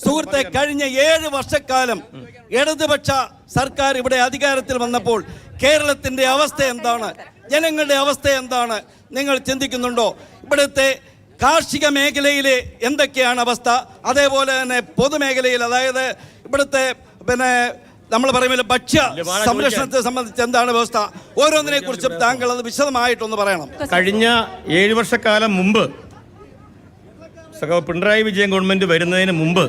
സുഹൃത്തെ, കഴിഞ്ഞ 7 വർഷക്കാലം ഇടതുപക്ഷ സർക്കാർ ഇവിടെ അധികാരത്തിൽ വന്നപ്പോൾ കേരളത്തിന്റെ അവസ്ഥ എന്താണ്, ജനങ്ങളുടെ അവസ്ഥ എന്താണ് നിങ്ങൾ ചിന്തിക്കുന്നുണ്ടോ? ഇവിടുത്തെ കാർഷിക മേഖലയിലെ എന്തൊക്കെയാണ് അവസ്ഥ, അതേപോലെ തന്നെ പൊതുമേഖലയിൽ, അതായത് ഇവിടുത്തെ നമ്മൾ പറയുമ്പോൾ ഭക്ഷ്യ സംരക്ഷണത്തെ സംബന്ധിച്ച് എന്താണ് വ്യവസ്ഥ, ഓരോന്നിനെ കുറിച്ചും താങ്കൾ അത് വിശദമായിട്ടൊന്ന് പറയണം. കഴിഞ്ഞ 7 വർഷക്കാലം മുമ്പ് പിണറായി വിജയൻ ഗവൺമെന്റ് വരുന്നതിന് മുമ്പ്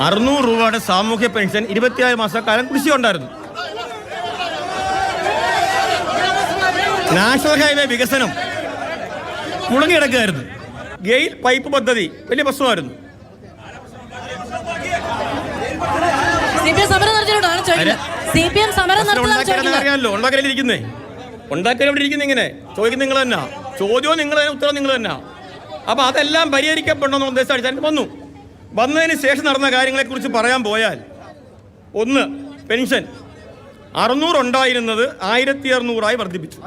600 രൂപയുടെ സാമൂഹ്യ പെൻഷൻ 26 മാസക്കാലം കുടിശ്ശിക ഉണ്ടായിരുന്നു. നാഷണൽ ഹൈവേ വികസനം മുടങ്ങിക്കിടക്കുകയായിരുന്നു. ഗെയിൽ പൈപ്പ് പദ്ധതി വലിയ പ്രശ്നമായിരുന്നു. അറിയാമല്ലോ, ഉണ്ടാക്കലിരിക്കുന്നേ ഇങ്ങനെ ചോദിക്കുന്ന നിങ്ങൾ തന്നെ, ചോദ്യവും നിങ്ങൾ തന്നെ, ഉത്തരവും നിങ്ങൾ തന്നെ. അപ്പൊ അതെല്ലാം പരിഹരിക്കപ്പെടണമെന്ന് ഉദ്ദേശം അടിച്ചാൽ വന്നതിന് ശേഷം നടന്ന കാര്യങ്ങളെക്കുറിച്ച് പറയാൻ പോയാൽ, ഒന്ന്, പെൻഷൻ 600 ഉണ്ടായിരുന്നത് 1600 വർദ്ധിപ്പിച്ചു.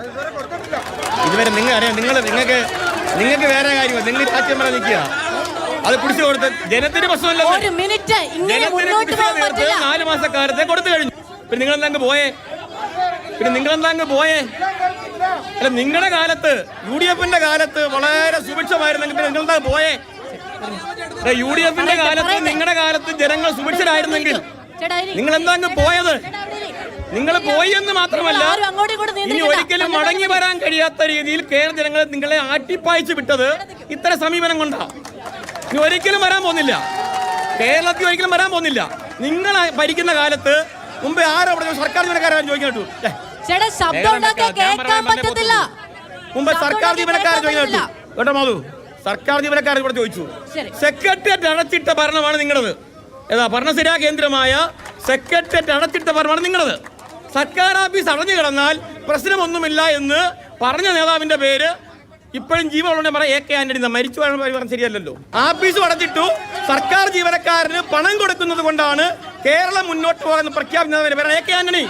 ഇതുവരെ നിങ്ങൾക്ക് വേറെ കാര്യമാണ്, നിങ്ങൾ രാജ്യം പറയാൻ നിൽക്കുക. അത് കുടിശ്ശിക കൊടുത്ത് ജനത്തിന് പ്രശ്നമല്ല, 4 മാസക്കാലത്തെ കൊടുത്തു കഴിഞ്ഞു. പിന്നെ നിങ്ങളെന്താ പോയേ? അല്ല, നിങ്ങളുടെ കാലത്ത്, UDF-ന്റെ കാലത്ത് വളരെ സുഭിക്ഷമായിരുന്നെങ്കിൽ പിന്നെ നിങ്ങളെന്താ പോയേ? UDF-ന്റെ കാലത്ത്, നിങ്ങളുടെ കാലത്ത് ജനങ്ങൾ സുഭിക്ഷരായിരുന്നെങ്കിൽ നിങ്ങൾ എന്താ പോയത്? നിങ്ങൾ പോയി എന്ന് മാത്രമല്ല, ഇനി ഒരിക്കലും മടങ്ങി വരാൻ കഴിയാത്ത രീതിയിൽ കേരള ജനങ്ങൾ നിങ്ങളെ ആട്ടിപ്പായിച്ചു വിട്ടത് ഇത്തരം സമീപനം കൊണ്ടാ. ഇനി ഒരിക്കലും വരാൻ പോകുന്നില്ല, കേരളത്തിൽ ഒരിക്കലും വരാൻ പോകുന്നില്ല. നിങ്ങൾ ഭരിക്കുന്ന കാലത്ത് മുമ്പേ ആരോ സർക്കാർ ജീവനക്കാരാണ് ചോദിക്കട്ടു, മുമ്പ് സർക്കാർ ജീവനക്കാരെ ചോദിക്കട്ടു കേട്ടോ മാധു, സർക്കാർ ജീവനക്കാരെ ഇവിടെ ചോദിച്ചു. സെക്രട്ടേറിയറ്റ് അടച്ചിട്ട ഭരണമാണ് നിങ്ങളത്. ഏതാ ഭരണസിരാ കേന്ദ്രമായ സെക്രട്ടേറിയറ്റ് അടച്ചിട്ട ഭരണമാണ് നിങ്ങളത്. സർക്കാർ ഓഫീസ് അടഞ്ഞു കിടന്നാൽ പ്രശ്നമൊന്നുമില്ല എന്ന് പറഞ്ഞ നേതാവിന്റെ പേര് ഇപ്പോഴും ജീവനുള്ള AK ആന്റണി. മരിച്ചു പറഞ്ഞ ശരിയല്ലല്ലോ. ആഫീസ് അടച്ചിട്ടു, സർക്കാർ ജീവനക്കാരന് പണം കൊടുക്കുന്നത് കൊണ്ടാണ് കേരളം മുന്നോട്ട് പോകുന്ന പ്രഖ്യാപിക്കുന്നതിന്റെ പേരാണ് AK ആന്റണി.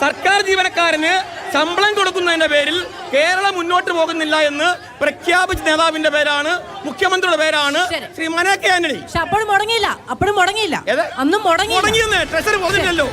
സർക്കാർ ജീവനക്കാരന് ശമ്പളം കൊടുക്കുന്നതിന്റെ പേരിൽ കേരളം മുന്നോട്ട് പോകുന്നില്ല എന്ന് പ്രഖ്യാപിച്ച നേതാവിന്റെ പേരാണ്, മുഖ്യമന്ത്രിയുടെ പേരാണ് ശ്രീ AK ആന്റണി. അപ്പോഴും മുടങ്ങിയില്ല, അന്നും മുടങ്ങിയെന്ന് ട്രഷറി പറഞ്ഞില്ലല്ലോ.